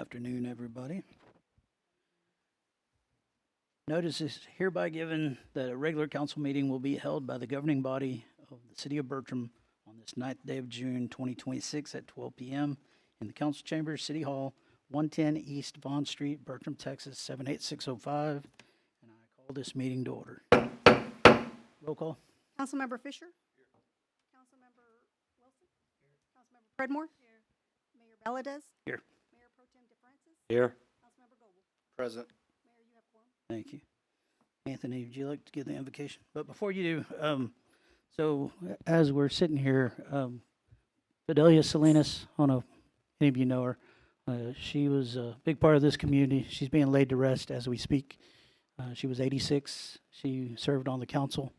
Afternoon, everybody. Notice is hereby given that a regular council meeting will be held by the governing body of the city of Bertram on this 9th day of June, 2026 at 12 p.m. in the council chambers, City Hall, 110 East Vaughn Street, Bertram, Texas, 78605. And I call this meeting to order. Roll call. Councilmember Fisher? Here. Councilmember Wilson? Here. Councilmember Predmore? Here. Mayor Valadez? Here. Mayor Pro Tem DeFrancis? Here. Councilmember Goble? Present. Mayor, you have quorum. Thank you. Anthony, would you like to give the invocation? But before you do, so as we're sitting here, Fidelia Salinas, I don't know if any of you know her. She was a big part of this community. She's being laid to rest as we speak. She was 86. She served on the council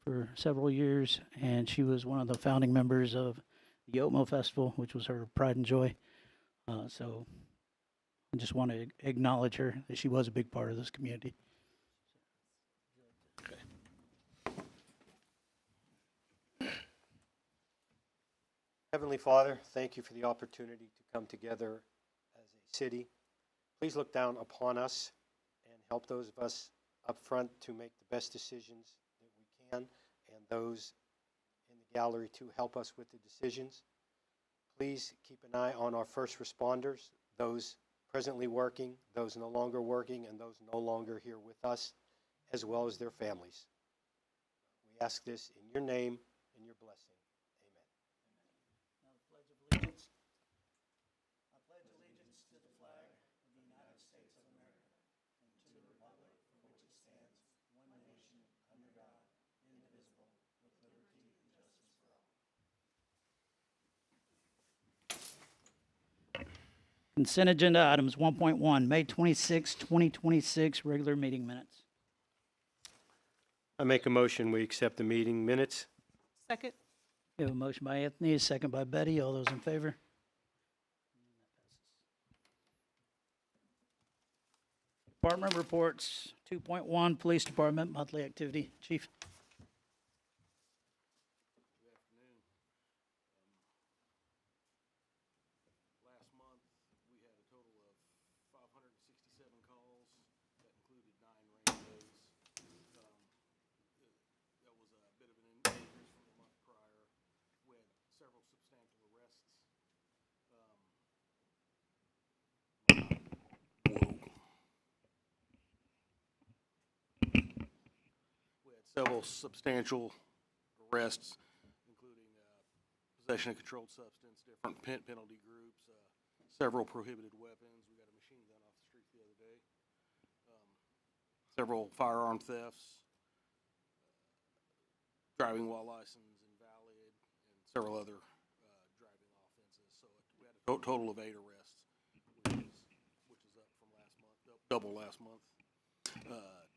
for several years, and she was one of the founding members of the Oatmeal Festival, which was her pride and joy. So I just want to acknowledge her, that she was a big part of this community. Heavenly Father, thank you for the opportunity to come together as a city. Please look down upon us and help those of us up front to make the best decisions that we can, and those in the gallery to help us with the decisions. Please keep an eye on our first responders, those presently working, those no longer working, and those no longer here with us, as well as their families. We ask this in your name and your blessing. Now the Pledge of Allegiance. I pledge allegiance to the flag of the United States of America and to the republic for which it stands, one nation, under God, indivisible, with liberty and justice for all. Consent agenda items 1.1, May 26, 2026, regular meeting minutes. I make a motion we accept the meeting minutes. Second. We have a motion by Anthony, a second by Betty. All those in favor? Department reports, 2.1, Police Department, monthly activity. Chief? Good afternoon. Last month, we had a total of 567 calls. That included 9 rain days. That was a bit of an increase from the month prior. We had several substantial arrests. We had several substantial arrests, including possession of controlled substance, different penalty groups, several prohibited weapons. We got a machine gun off the street the other day. Several firearm thefts, driving while license invalid, and several other driving offenses. So we had a total of 8 arrests, which is up from last month, double last month.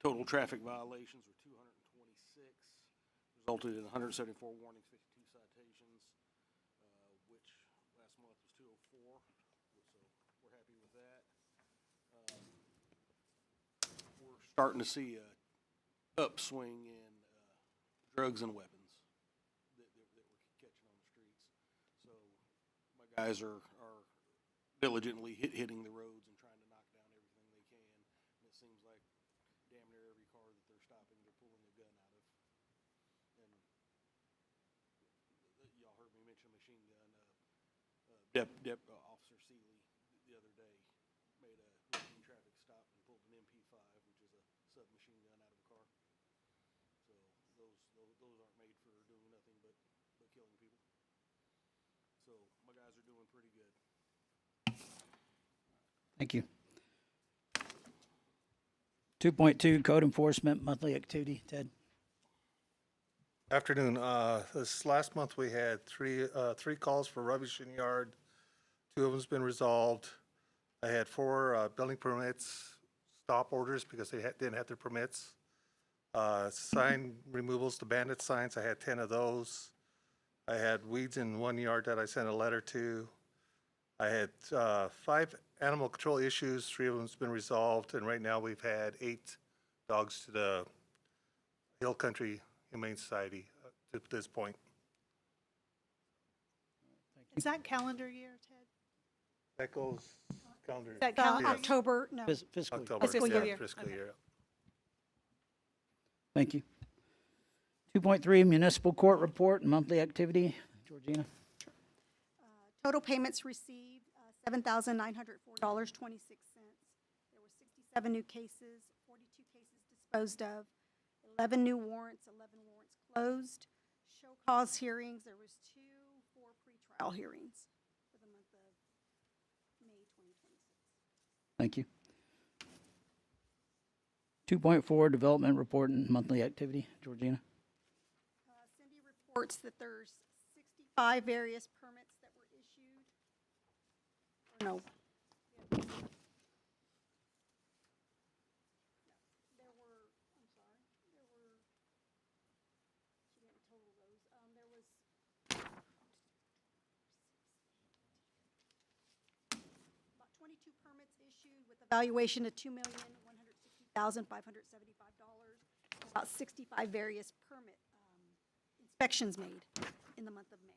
Total traffic violations were 226, resulted in 174 warnings, 52 citations, which last month was 204. So we're happy with that. We're starting to see a upswing in drugs and weapons that we're catching on the streets. So my guys are diligently hitting the roads and trying to knock down everything they can. And it seems like damn near every car that they're stopping, they're pulling a gun out of. And y'all heard me mention a machine gun. Officer Seeley the other day made a routine traffic stop and pulled an MP5, which is a submachine gun, out of a car. So those aren't made for doing nothing but killing people. So my guys are doing pretty good. Thank you. 2.2, Code Enforcement, monthly activity. Ted? Afternoon. This last month we had three calls for rubbish in yard. 2 of them's been resolved. I had 4 building permits, stop orders because they didn't have their permits. Sign removals to bandit signs, I had 10 of those. I had weeds in 1 yard that I sent a letter to. I had 5 animal control issues, 3 of them's been resolved, and right now we've had 8 dogs to the Hill Country Humane Society to this point. Is that calendar year, Ted? That goes calendar. That The calendar. Yes. October, no. Fiscal year. October, Fiscal yeah, year. fiscal Okay. year. Thank you. 2.3 municipal court report and monthly activity. Georgina? Total payments received, $7,904.26. There were 67 new cases, 42 cases disposed of, 11 new warrants, 11 warrants closed. Show cause hearings, there was 2 for pretrial hearings for the month of May 2026. Thank you. 2.4 development report and monthly activity. Georgina? Cindy reports that there's 65 various permits that were issued. Or no. There were, I'm sorry, there were, she didn't total those. There was about 22 permits issued with a valuation of $2,160,575. About 65 various permit inspections made in the month of May.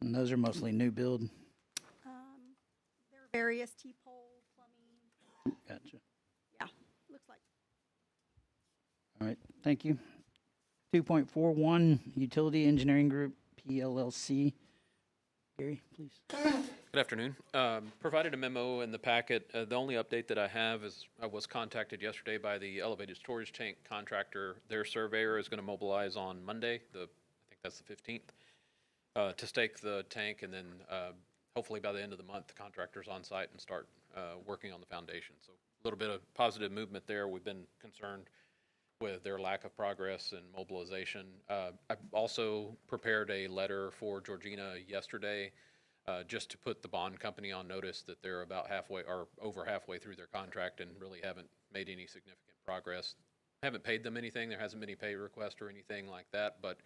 And those are mostly new build. There are various T-pole, plumbing, Gotcha. yeah, looks like. All right, thank you. 2.41 utility engineering group, PLLC. Gary, please. Good afternoon. Provided a memo in the packet. The only update that I have is I was contacted yesterday by the elevated storage tank contractor. Their surveyor is going to mobilize on Monday, I think that's the 15th, to stake the tank, and then hopefully by the end of the month, the contractor's on site and start working on the foundation. So a little bit of positive movement there. We've been concerned with their lack of progress and mobilization. I also prepared a letter for Georgina yesterday, just to put the bond company on notice that they're about halfway or over halfway through their contract and really haven't made any significant progress. Haven't paid them anything. There hasn't been any pay request or anything like that, but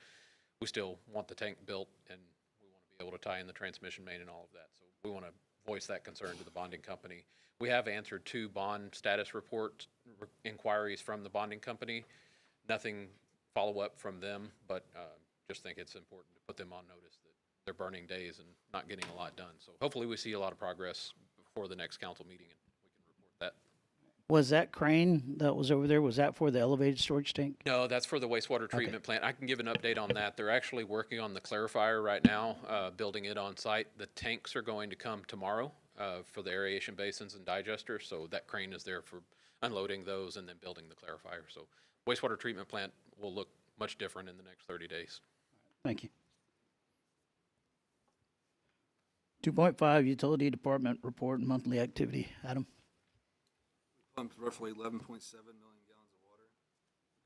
we still want the tank built and we want to be able to tie in the transmission main and all of that. So we want to voice that concern to the bonding company. We have answered 2 bond status report inquiries from the bonding company. Nothing follow-up from them, but just think it's important to put them on notice that they're burning days and not getting a lot done. So hopefully we see a lot of progress before the next council meeting and we can report that. Was that crane that was over there, was that for the elevated storage tank? No, that's for the wastewater treatment plant. I can give an update on that. They're actually working on the clarifier right now, building it on site. The tanks are going to come tomorrow for the aeration basins and digesters. So that crane is there for unloading those and then building the clarifier. So wastewater treatment plant will look much different in the next 30 days. Thank you. 2.5 utility department report and monthly activity. Adam? Pumped roughly 11.7 million gallons of water,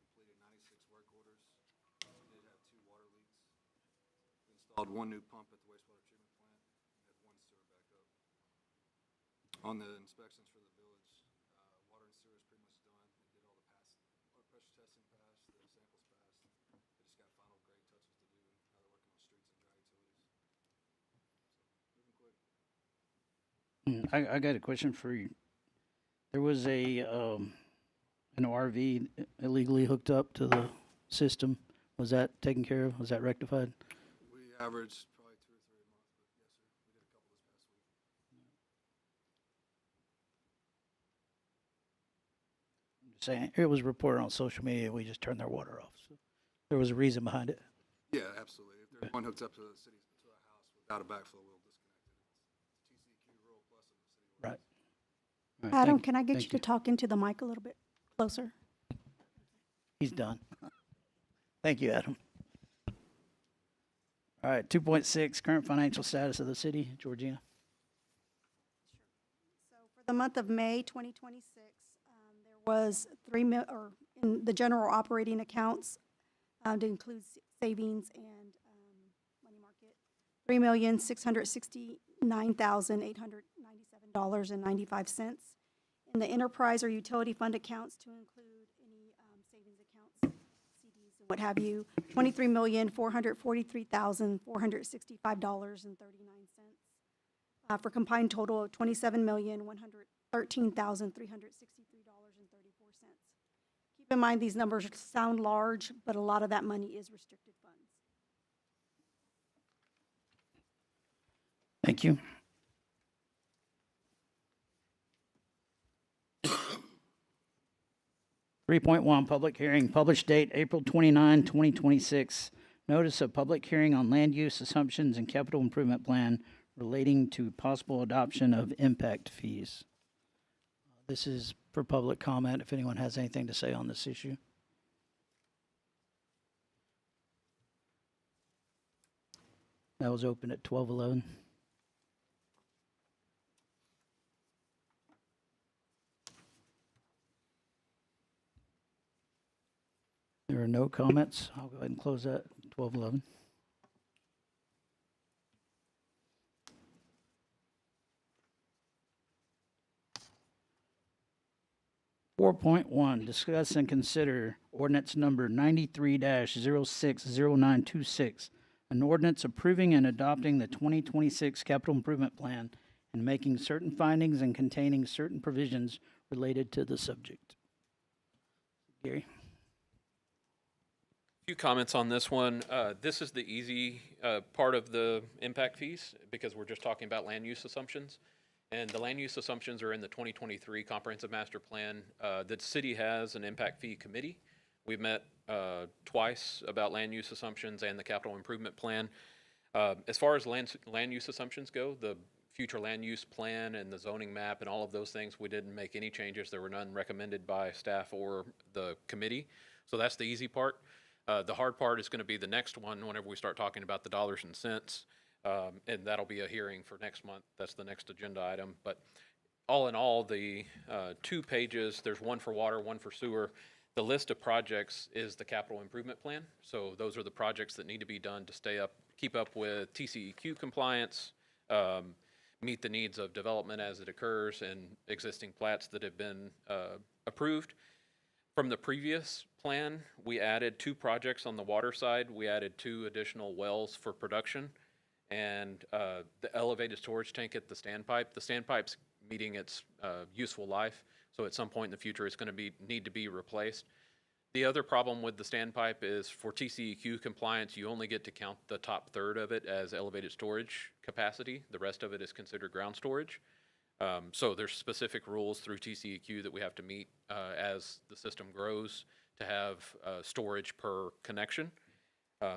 completed 96 work orders. We did have 2 water leaks. We installed 1 new pump at the wastewater treatment plant, and had 1 sewer backup. On the inspections for the village, water and sewer is pretty much done. They did all the water pressure testing passed, the samples passed. They just got final grade touches to do, and now they're working on streets and dry utilities. So, moving quick. I got a question for you. There was an RV illegally hooked up to the system. Was that taken care of? Was that rectified? We averaged probably 2 or 3 a month, but yes, sir, we did a couple this past week. I'm just saying, it was reported on social media, we just turned their water off. So there was a reason behind it. Yeah, absolutely. If there's one hooked up to the city, to a house without a backflow, we'll disconnect it. It's TCEQ rural plus in the city. Right. ordinance. All right, Adam, thank- can I get thank you to talk into the mic a little bit closer? He's done. Thank you, Adam. All right, 2.6, current financial status of the city. Georgina? So for the month of May 2026, there was in the general operating accounts, to include savings and money market, $3,669,897.95. In the enterprise or utility fund accounts, to include any savings accounts, CDs and what have you, $23,443,465.39. For combined total of $27,113,363.34. Keep in mind, these numbers sound large, but a lot of that money is restricted funds. Thank you. 3.1, public hearing, published date April 29, 2026. Notice of public hearing on land use assumptions and capital improvement plan relating to possible adoption of impact fees. This is for public comment, if anyone has anything to say on this issue. That was open at 12:11. There are no comments. I'll go ahead and close that at 12:11. 4.1, discuss and consider ordinance number 93-060926, an ordinance approving and adopting the 2026 capital improvement plan and making certain findings and containing certain provisions related to the subject. Gary? Few comments on this one. This is the easy part of the impact fees because we're just talking about land use assumptions. And the land use assumptions are in the 2023 Comprehensive Master Plan. The city has an impact fee committee. We've met twice about land use assumptions and the capital improvement plan. As far as land use assumptions go, the future land use plan and the zoning map and all of those things, we didn't make any changes. There were none recommended by staff or the committee. So that's the easy part. The hard part is going to be the next one whenever we start talking about the dollars and cents. And that'll be a hearing for next month. That's the next agenda item. But all in all, the 2 pages, there's one for water, one for sewer. The list of projects is the capital improvement plan. So those are the projects that need to be done to keep up with TCEQ compliance, meet the needs of development as it occurs, and existing plats that have been approved. From the previous plan, we added 2 projects on the water side. We added 2 additional wells for production and the elevated storage tank at the standpipe. The standpipe's meeting its useful life, so at some point in the future it's going to need to be replaced. The other problem with the standpipe is for TCEQ compliance, you only get to count the top third of it as elevated storage capacity. The rest of it is considered ground storage. So there's specific rules through TCEQ that we have to meet as the system grows to have storage per connection.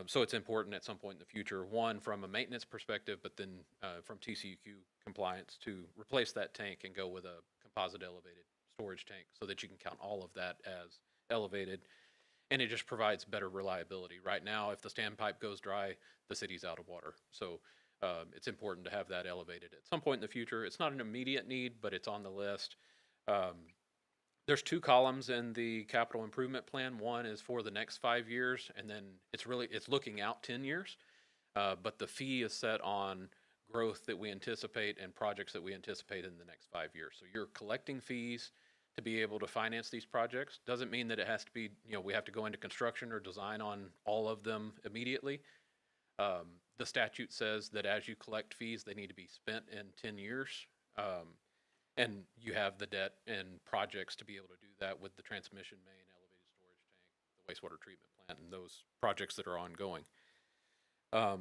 So it's important at some point in the future, one, from a maintenance perspective, but then from TCEQ compliance to replace that tank and go with a composite elevated storage tank so that you can count all of that as elevated. And it just provides better reliability. Right now, if the standpipe goes dry, the city's out of water. So it's important to have that elevated at some point in the future. It's not an immediate need, but it's on the list. There's 2 columns in the capital improvement plan. One is for the next 5 years, and then it's looking out 10 years. But the fee is set on growth that we anticipate and projects that we anticipate in the next 5 years. So you're collecting fees to be able to finance these projects. Doesn't mean that it has to be, we have to go into construction or design on all of them immediately. The statute says that as you collect fees, they need to be spent in 10 years. And you have the debt and projects to be able to do that with the transmission main, elevated storage tank, the wastewater treatment plant, and those projects that are ongoing. I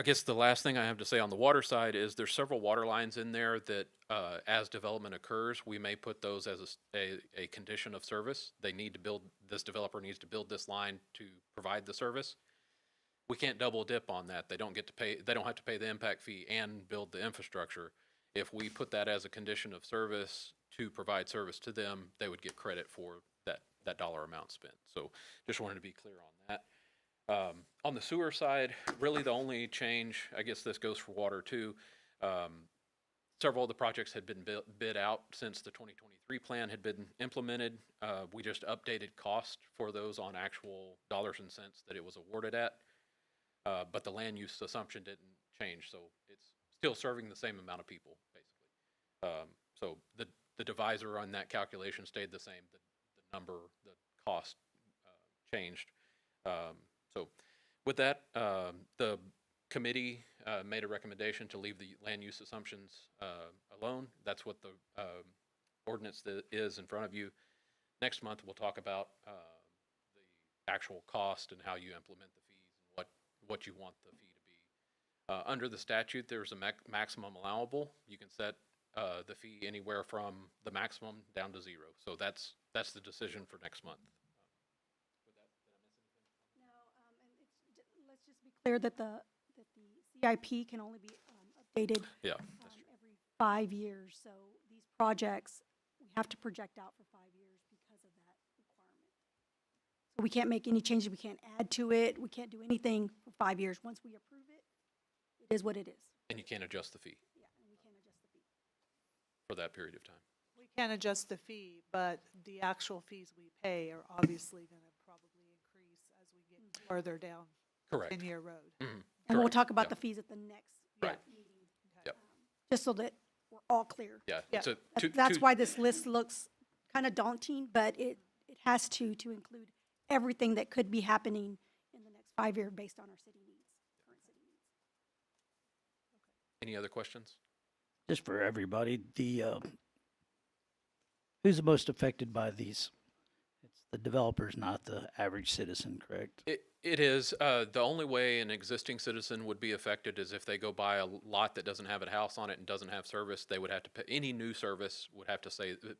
guess the last thing I have to say on the water side is there's several water lines in there that as development occurs, we may put those as a condition of service. This developer needs to build this line to provide the service. We can't double dip on that. They don't have to pay the impact fee and build the infrastructure. If we put that as a condition of service to provide service to them, they would get credit for that dollar amount spent. So just wanted to be clear on that. On the sewer side, really the only change, I guess this goes for water too, several of the projects had been bid out since the 2023 plan had been implemented. We just updated cost for those on actual dollars and cents that it was awarded at. But the land use assumption didn't change, so it's still serving the same amount of people, basically. So the divisor on that calculation stayed the same. The cost changed. So with that, the committee made a recommendation to leave the land use assumptions alone. That's what the ordinance that is in front of you. Next month, we'll talk about the actual cost and how you implement the fees and what you want the fee to be. Under the statute, there's a maximum allowable. You can set the fee anywhere from the maximum down to zero. So that's the decision for next month. No, and let's just be clear that the CIP can only be updated Yeah. every 5 years. So these projects, we have to project out for 5 years because of that requirement. So we can't make any changes, we can't add to it, we can't do anything for 5 years. Once we approve it, it is what it is. And you can't adjust the fee Yeah, and we can't adjust the fee. for that period of time. We can't adjust the fee, but the actual fees we pay are obviously going to probably increase as we get further down Correct. 10-year road. Mhm. And we'll Correct. talk about Yep. the fees at the next Right. meeting, Yep. just so that we're all clear. Yeah. Yeah. It's a That's why this list looks kind of daunting, but it has to include everything that could be happening in the next 5 year based on our city needs, current city needs. Any other questions? Just for everybody, who's the most affected by these? It's the developers, not the average citizen, correct? It is. The only way an existing citizen would be affected is if they go buy a lot that doesn't have a house on it and doesn't have service. They would have to pay, any new service would have to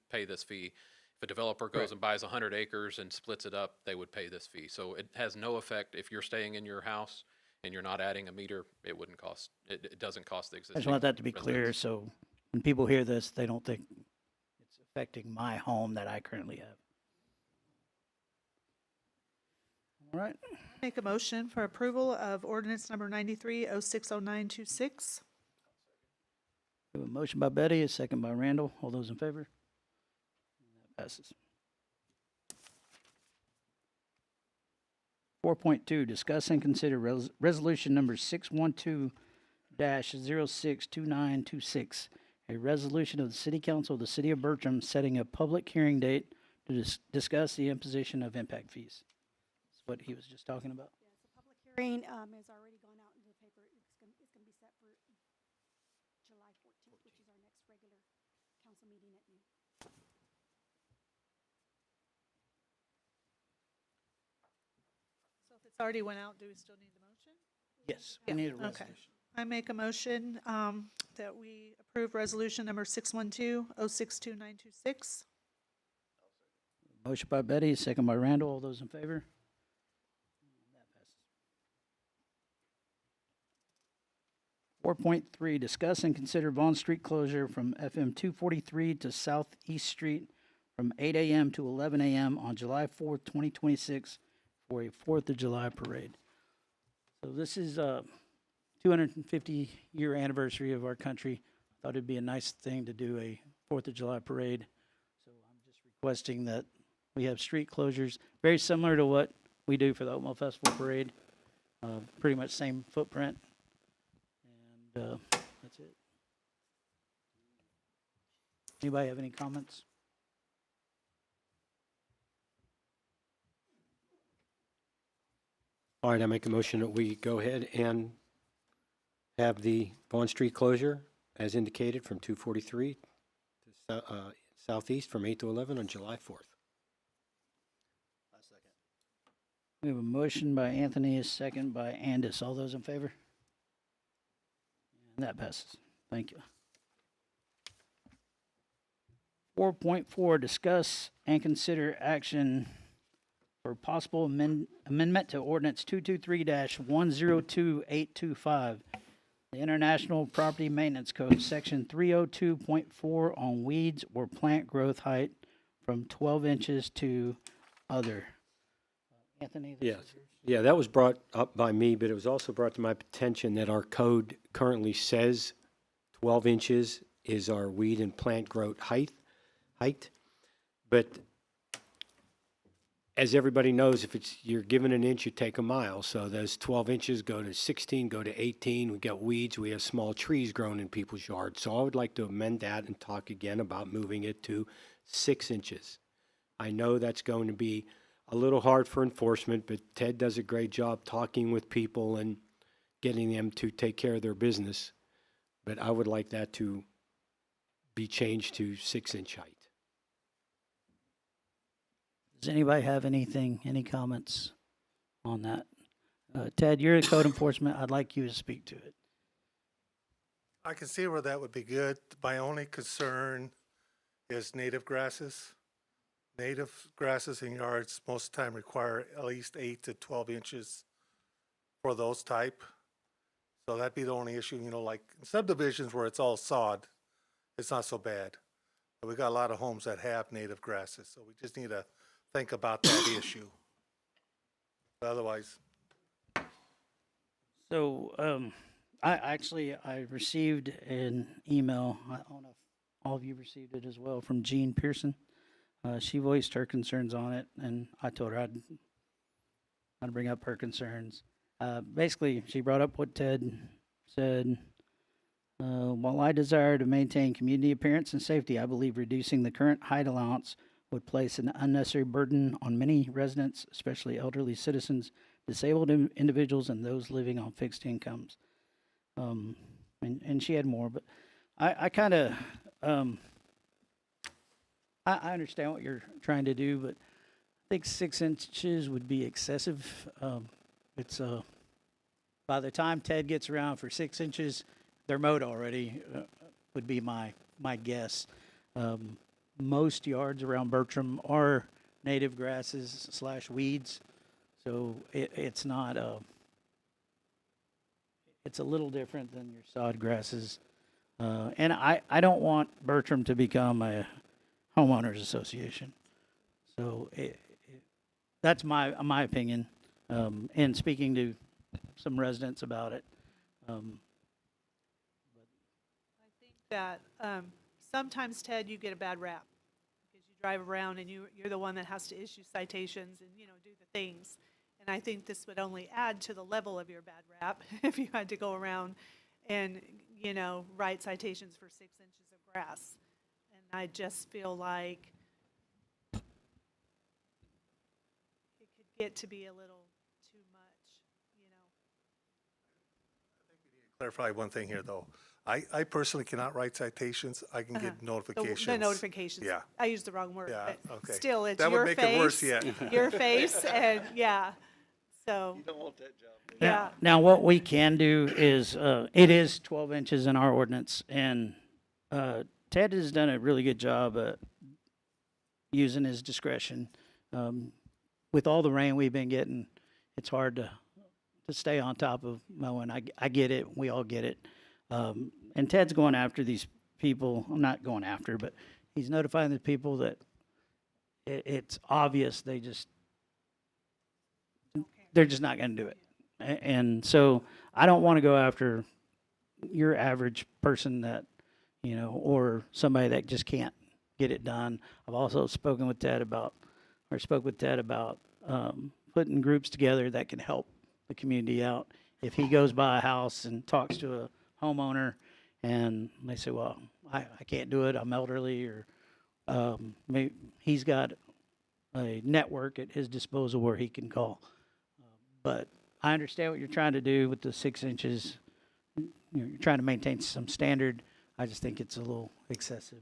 pay this fee. If a developer goes and buys 100 acres and splits it up, they would pay this fee. So it has no effect if you're staying in your house and you're not adding a meter. It wouldn't cost. It doesn't cost the I existing. just want that to be clear, residents. so when people hear this, they don't think it's affecting my home that I currently have. All right, Make a motion for approval of ordinance number 93060926. we have a motion by Betty, a second by Randall. All those in favor? That passes. 4.2, discuss and consider resolution number 612-062926, a resolution of the City Council of the City of Bertram setting a public hearing date to discuss the imposition of impact fees. That's what he was just talking about. Yes, the public hearing has already gone out into the paper. It's going to be set for July 14th, which is our next regular council meeting at noon. So if it's already went out, do we still need the motion? Yes. Yeah, We need a okay. resolution. I make a motion that we approve resolution number 612062926. Motion by Betty, second by Randall. All those in favor? That passes. 4.3, discuss and consider Vaughn Street closure from FM 243 to Southeast Street from 8 a.m. to 11 a.m. on July 4th, 2026 for a 4th of July parade. So this is a 250-year anniversary of our country. Thought it'd be a nice thing to do a 4th of July parade. So I'm just requesting that we have street closures, very similar to what we do for the Oatmeal Festival Parade. Pretty much same footprint. And that's it. Anybody have any comments? All right, I make a motion that we go ahead and have the Vaughn Street closure as indicated from 243 to southeast from 8 to 11 on July 4th. We have a motion by Anthony, a second by Andis. All those in favor? And that passes. Thank you. 4.4, discuss and consider action for possible amendment to ordinance 223-102825, the International Property Maintenance Code, section 302.4 on weeds or plant growth height from 12 inches to other. Anthony? this Yes. is yours. Yeah, that was brought up by me, but it was also brought to my attention that our code currently says 12 inches is our weed and plant growth height. But as everybody knows, if you're given an inch, you take a mile. So those 12 inches go to 16, go to 18. We got weeds. We have small trees growing in people's yards. So I would like to amend that and talk again about moving it to 6 inches. I know that's going to be a little hard for enforcement, but Ted does a great job talking with people and getting them to take care of their business. But I would like that to be changed to 6-inch height. Does anybody have any comments on that? Ted, you're the code enforcement. I'd like you to speak to it. I can see where that would be good. My only concern is native grasses. Native grasses in yards most of the time require at least 8 to 12 inches for those type. So that'd be the only issue, like in subdivisions where it's all sod, it's not so bad. But we got a lot of homes that have native grasses, so we just need to think about that issue. But otherwise, So, I received an email, I don't know if all of you received it as well, from Jean Pearson. She voiced her concerns on it, and I told her I'd bring up her concerns. Basically, she brought up what Ted said. While I desire to maintain community appearance and safety, I believe reducing the current height allowance would place an unnecessary burden on many residents, especially elderly citizens, disabled individuals, and those living on fixed incomes. And she had more, but I kind of, I understand what you're trying to do, but I think 6 inches would be excessive. It's, by the time Ted gets around for 6 inches, they're mowed already, would be my guess. Most yards around Bertram are native grasses / weeds, so it's not, it's a little different than your sod grasses. And I don't want Bertram to become a homeowners association. So that's my opinion, and speaking to some residents about it. I think that sometimes, Ted, you get a bad rap because you drive around and you're the one that has to issue citations and, do the things. And I think this would only add to the level of your bad rap if you had to go around and, write citations for 6 inches of grass. And I just feel like it could get to be a little too much. clarify one thing here, though. I personally cannot write citations. I can get notifications. The notifications. Yeah. I used the wrong word. Yeah, but okay. Still, it's That would your make face. it worse yet. Your face, and yeah. So. You don't want that job. Yeah. Now, what we can do is, it is 12 inches in our ordinance, and Ted has done a really good job at using his discretion. With all the rain we've been getting, it's hard to stay on top of mowing. I get it. We all get it. And Ted's going after these people. I'm not going after, but he's notifying the people that it's obvious they're just not going to do it. And so I don't want to go after your average person that, or somebody that just can't get it done. I've also spoke with Ted about putting groups together that can help the community out. If he goes by a house and talks to a homeowner and they say, well, I can't do it, I'm elderly, or maybe he's got a network at his disposal where he can call. But I understand what you're trying to do with the 6 inches. You're trying to maintain some standard. I just think it's a little excessive.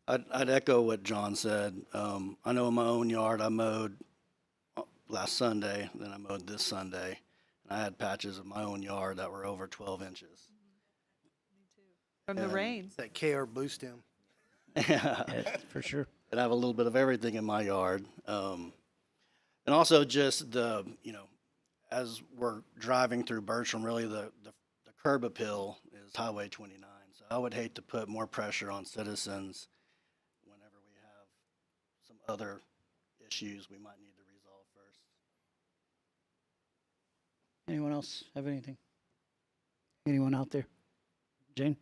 I'd echo what John said. I know in my own yard, I mowed last Sunday, then I mowed this Sunday. And I had patches of my own yard that were over 12 inches. From the And- rain. That KR blue stem. Yeah, for sure. And I have a little bit of everything in my yard. And also just as we're driving through Bertram, really the curb appeal is Highway 29. So I would hate to put more pressure on citizens whenever we have some other issues we might need to resolve first. Anyone else have anything? Anyone out there? Jane?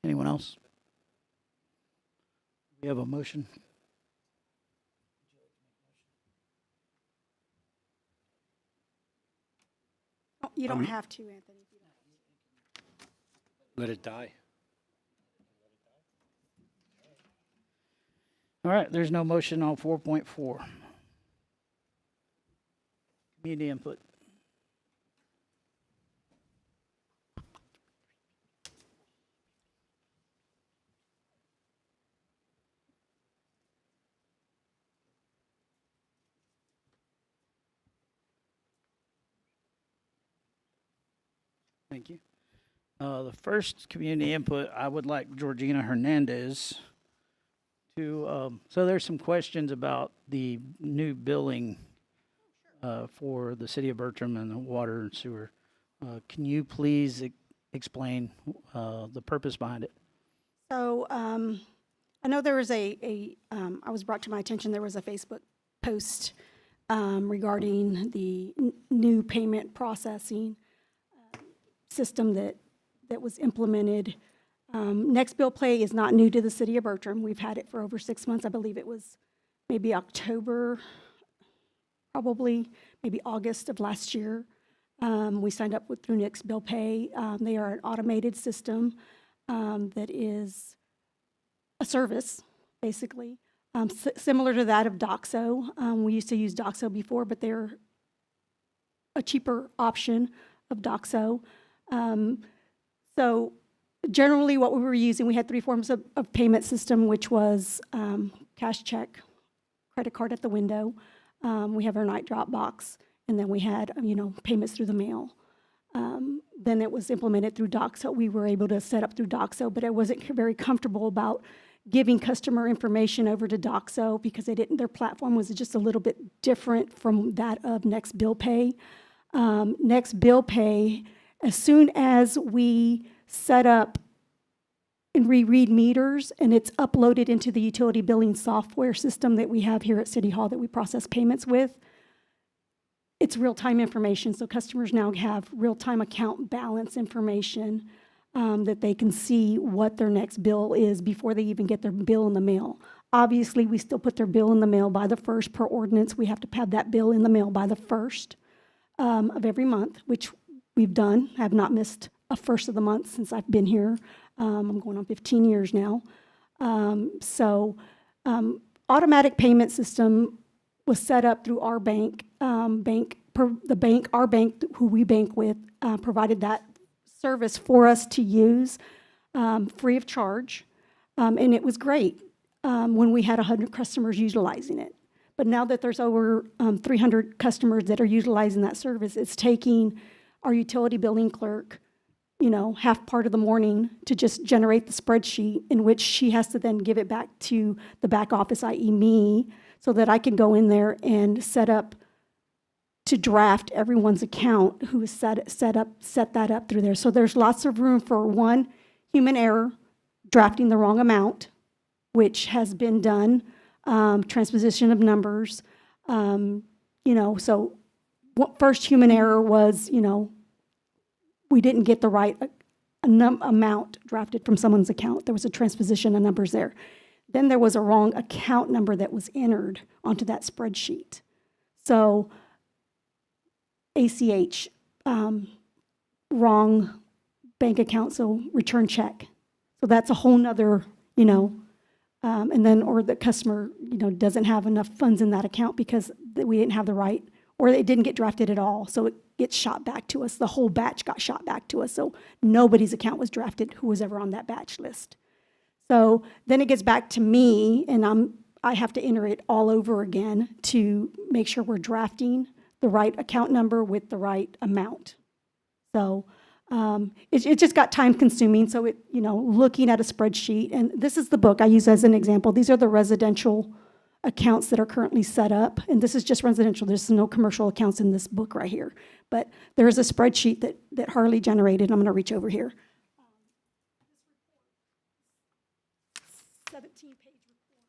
Anyone else? We have a motion. Oh, you don't have to, Anthony. if you don't. Let it die. All right, there's no motion on 4.4. Community input. Thank you. The first community input, I would like Georgina Hernandez to, so there's some questions about the new billing for the city of Bertram and the water and sewer. Can you please explain the purpose behind it? So I know there was I was brought to my attention, there was a Facebook post regarding the new payment processing system that was implemented. Next Bill Pay is not new to the city of Bertram. We've had it for over 6 months. I believe it was maybe October, probably maybe August of last year. We signed up through Next Bill Pay. They are an automated system that is a service, basically, similar to that of Doxo. We used to use Doxo before, but they're a cheaper option of Doxo. So generally what we were using, we had 3 forms of payment system, which was cash check, credit card at the window. We have our night drop box, and then we had, payments through the mail. Then it was implemented through Doxo. We were able to set up through Doxo, but I wasn't very comfortable about giving customer information over to Doxo because their platform was just a little bit different from that of Next Bill Pay. Next Bill Pay, as soon as we set up and reread meters and it's uploaded into the utility billing software system that we have here at City Hall that we process payments with, it's real-time information. So customers now have real-time account balance information that they can see what their next bill is before they even get their bill in the mail. Obviously, we still put their bill in the mail by the 1st per ordinance. We have to have that bill in the mail by the 1st of every month, which we've done. I have not missed a 1st of the month since I've been here. I'm going on 15 years now. Automatic payment system was set up through our bank. Our bank, who we bank with, provided that service for us to use free of charge. And it was great when we had 100 customers utilizing it. But now that there's over 300 customers that are utilizing that service, it's taking our utility billing clerk, half part of the morning to just generate the spreadsheet in which she has to then give it back to the back office, i.e. me, so that I can go in there and set to draft everyone's account who is set that up through there. So there's lots of room for one, human error, drafting the wrong amount, which has been done, transposition of numbers, so first human error was, we didn't get the right amount drafted from someone's account. There was a transposition of numbers there. Then there was a wrong account number that was entered onto that spreadsheet. So ACH, wrong bank account, so return check. So that's a whole nother, and then, or the customer, doesn't have enough funds in that account because we didn't have the right, or it didn't get drafted at all. So it gets shot back to us. The whole batch got shot back to us. So nobody's account was drafted who was ever on that batch list. So then it gets back to me, and I have to enter it all over again to make sure we're drafting the right account number with the right amount. So it just got time consuming. So looking at a spreadsheet, and this is the book I use as an example. These are the residential accounts that are currently set up, and this is just residential. There's no commercial accounts in this book right here. But there is a spreadsheet that Harley generated. I'm going to reach over here. 17-page report.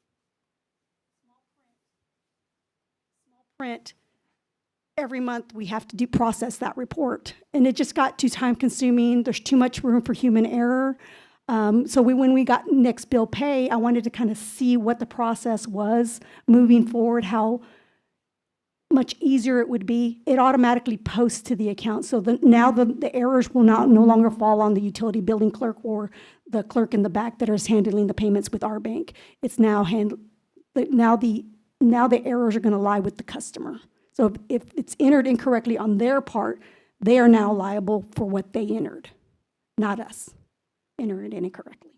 Small print. Every month we have to process that report, and it just got too time consuming. There's too much room for human error. So when we got next bill pay, I wanted to kind of see what the process was moving forward, how much easier it would be. It automatically posts to the account. So now the errors will no longer fall on the utility billing clerk or the clerk in the back that is handling the payments with our bank. It's now now the errors are going to lie with the customer. So if it's entered incorrectly on their part, they are now liable for what they entered, not us. Enter it incorrectly.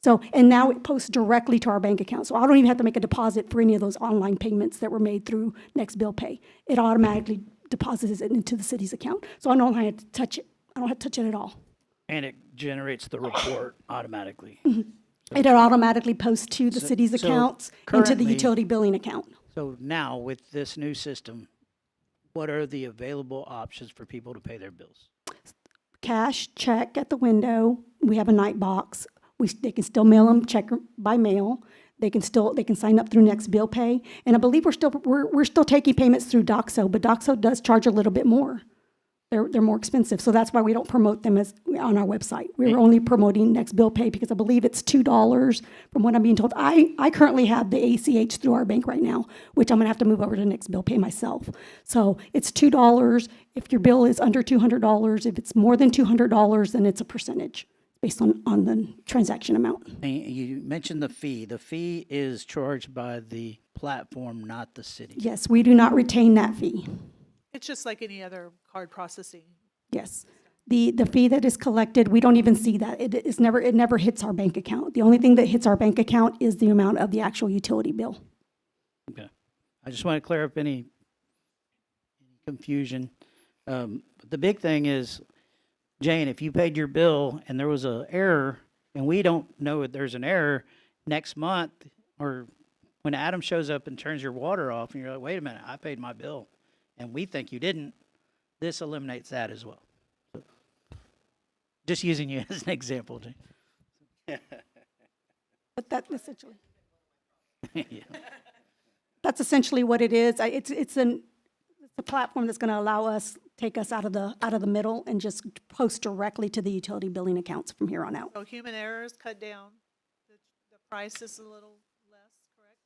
So, and now it posts directly to our bank account. So I don't even have to make a deposit for any of those online payments that were made through Next Bill Pay. It automatically deposits it into the city's account. So I don't have to touch it. I don't have to touch it at all. And it generates the report automatically. It automatically posts to the city's so accounts into the currently- utility billing account. So now with this new system, what are the available options for people to pay their bills? Cash, check at the window. We have a night box. They can still mail them, check by mail. They can sign up through Next Bill Pay. And I believe we're still taking payments through Doxo, but Doxo does charge a little bit more. They're more expensive, so that's why we don't promote them as on our website. We're only promoting Next Bill Pay because I believe it's $2 from what I'm being told. I currently have the ACH through our bank right now, which I'm gonna have to move over to Next Bill Pay myself. So it's $2 if your bill is under $200. If it's more than $200, then it's a percentage based on the transaction amount. And you mentioned the fee. The fee is charged by the platform, not the city. Yes, we do not retain that fee. It's just like any other card processing. Yes. The fee that is collected, we don't even see that. It never hits our bank account. The only thing that hits our bank account is the amount of the actual utility bill. Okay. I just want to clear up any confusion. The big thing is, Jane, if you paid your bill and there was an error and we don't know that there's an error, next month or when Adam shows up and turns your water off and you're like, wait a minute, I paid my bill and we think you didn't, this eliminates that as well. So, just using you as an example, Jane. But that essentially, Yeah. that's essentially what it is. It's a platform that's going to allow us, take us out of the middle and just post directly to the utility billing accounts from here on out. So human errors cut down. The price is a little less, correct?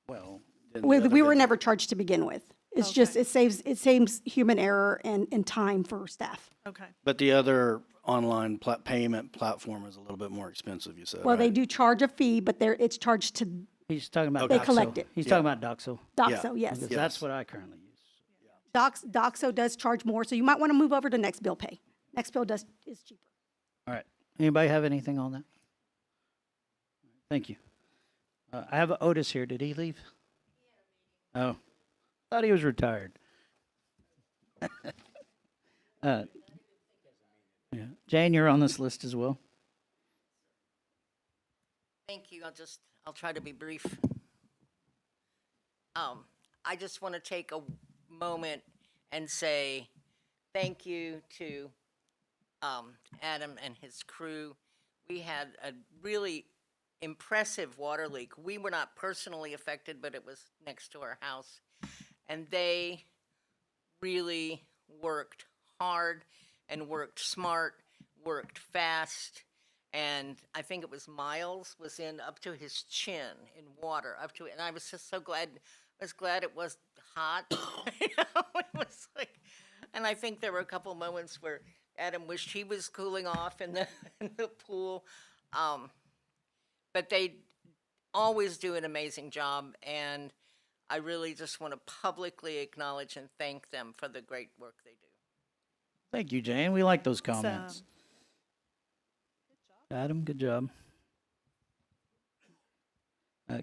Well, We were never charged to begin with. It's just, Okay. it saves human error and time for staff. Okay. But the other online payment platform is a little bit more expensive, you said, Well, they right? do charge a fee, but it's charged to he's talking about They Doxo. collect it. He's Yeah. talking about Doxo. Doxo, yes. Because Yes. that's what I currently use. Doxo does charge more, so you might want to move over to Next Bill Pay. Next Bill is cheaper. All right. Anybody have anything on that? Thank you. I have Otis here. Did he leave? Oh, thought he was retired. Yeah. Jane, you're on this list as well. Thank you. I'll try to be brief. I just want to take a moment and say thank you to Adam and his crew. We had a really impressive water leak. We were not personally affected, but it was next to our house. And they really worked hard and worked smart, worked fast. And I think it was Miles was in up to his chin in water, and I was just so glad. I was glad it was hot. You know, it was like, and I think there were a couple moments where Adam wished he was cooling off in the pool. But they always do an amazing job, and I really just want to publicly acknowledge and thank them for the great work they do. Thank you, Jane. We like those Awesome. comments. Adam, good job.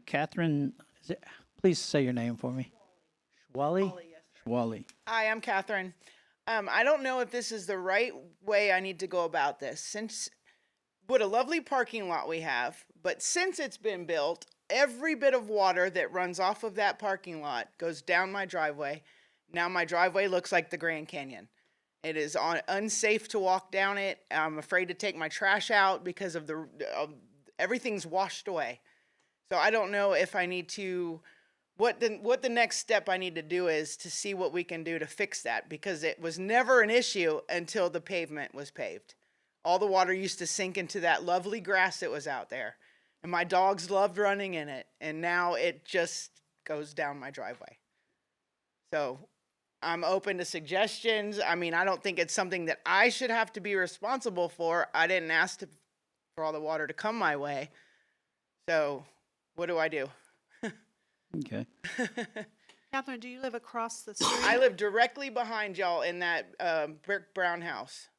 Catherine, please say your name for me. Schwally? Schwally. Hi, I'm Catherine. I don't know if this is the right way I need to go about this. Since what a lovely parking lot we have, but since it's been built, every bit of water that runs off of that parking lot goes down my driveway. Now my driveway looks like the Grand Canyon. It is unsafe to walk down it. I'm afraid to take my trash out because of everything's washed away. So I don't know if I need to, what the next step I need to do is to see what we can do to fix that, because it was never an issue until the pavement was paved. All the water used to sink into that lovely grass that was out there. And my dogs loved running in it. And now it just goes down my driveway. So I'm open to suggestions. I mean, I don't think it's something that I should have to be responsible for. I didn't ask for all the water to come my way. So what do I do? Okay. Catherine, do you live across the street? I live directly behind y'all in that brick brown house.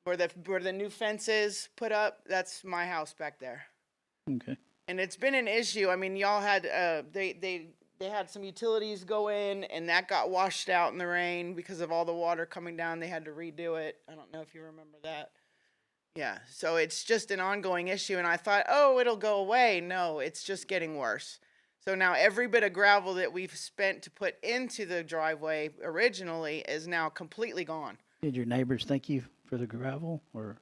Where the new fence is put up, that's my house back there. Okay. And it's been an issue. I mean, y'all had they had some utilities go in, and that got washed out in the rain because of all the water coming down. They had to redo it. I don't know if you remember that. Yeah. So it's just an ongoing issue, and I thought, oh, it'll go away. No, it's just getting worse. So now every bit of gravel that we've spent to put into the driveway originally is now completely gone. Did your neighbors thank you for the gravel, or?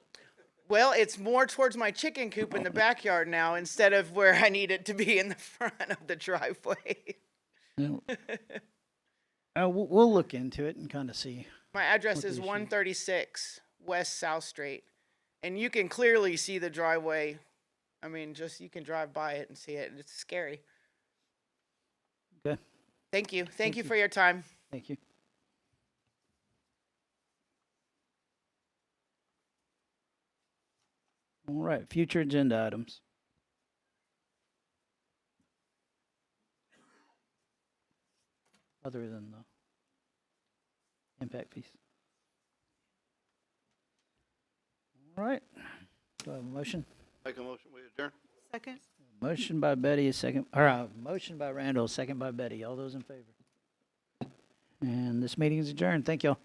Well, it's more towards my chicken coop in the backyard now instead of where I need it to be in the front of the driveway. No. We'll look into it and kind of see. My address What the is issue? 136 West South Street, and you can clearly see the driveway. I mean, just you can drive by it and see it. It's scary. Okay. Thank you. Thank you you. for your time. Thank you. All right, future agenda items. Other than the impact fees. All right, do I have a motion? Make a motion, we adjourn. Second? Motion by Betty, a second, or motion by Randall, second by Betty. All those in favor? And this meeting is adjourned. Thank y'all.